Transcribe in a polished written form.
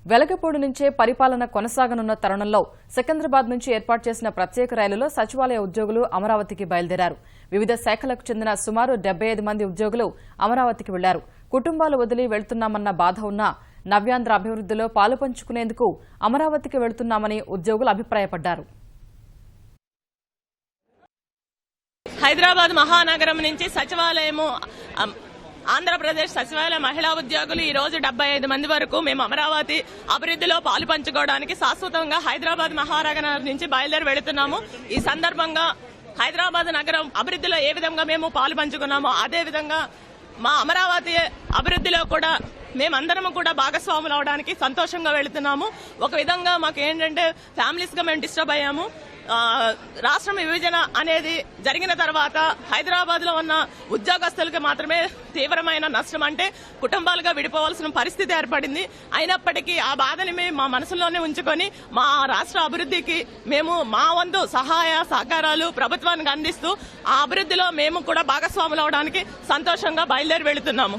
వెలగపూడి నుంచే పరిపాలన కొనసాగనున్న తరుణంలో సికింద్రాబాద్ నుంచి ఏర్పాటు చేసిన ప్రత్యేక రైలులో సచివాలయ ఉద్యోగులు అమరావతికి బయలుదేరారు. వివిధ శాఖలకు చెందిన సుమారు 75 మంది ఉద్యోగులు అమరావతికి వెళ్లారు. కుటుంబాలు వదిలి వెళ్తున్నామన్న బాధ ఉన్నా నవ్యాంధ్ర అభివృద్ధిలో పాలుపంచుకునేందుకు అమరావతికి వెళ్తున్నామని ఉద్యోగులు అభిప్రాయపడ్డారు. హైదరాబాద్ మహానగరం నుంచి సచివాలయము ఆంధ్రప్రదేశ్ సచివాలయ మహిళా ఉద్యోగులు ఈ రోజు 75 మంది వరకు మేము అమరావతి అభివృద్ధిలో పాలు పంచుకోవడానికి శాశ్వతంగా హైదరాబాద్ మహానగరం నుంచి బయలుదేరి వెళుతున్నాము. ఈ సందర్భంగా హైదరాబాద్ నగరం అభివృద్ధిలో ఏ విధంగా మేము పాలు పంచుకున్నామో అదే విధంగా మా అమరావతి అభివృద్ధిలో కూడా మేమందరం కూడా భాగస్వాములు అవడానికి సంతోషంగా వెళుతున్నాము. ఒక విధంగా మాకు ఏంటంటే ఫ్యామిలీస్ గా మేము డిస్టర్బ్ అయ్యాము. రాష్ట్రం విభజన అనేది జరిగిన తర్వాత హైదరాబాద్ లో ఉన్న ఉద్యోగస్తులకు మాత్రమే తీవ్రమైన నష్టం, అంటే కుటుంబాలుగా విడిపోవాల్సిన పరిస్థితి ఏర్పడింది. అయినప్పటికీ ఆ బాధని మేము మా మనసులోనే ఉంచుకొని మా రాష్ట్ర అభివృద్ధికి మేము మా వంతు సహాయ సహకారాలు ప్రభుత్వానికి అందిస్తూ ఆ అభివృద్ధిలో మేము కూడా భాగస్వాములు అవడానికి సంతోషంగా బయలుదేరి వెళుతున్నాము.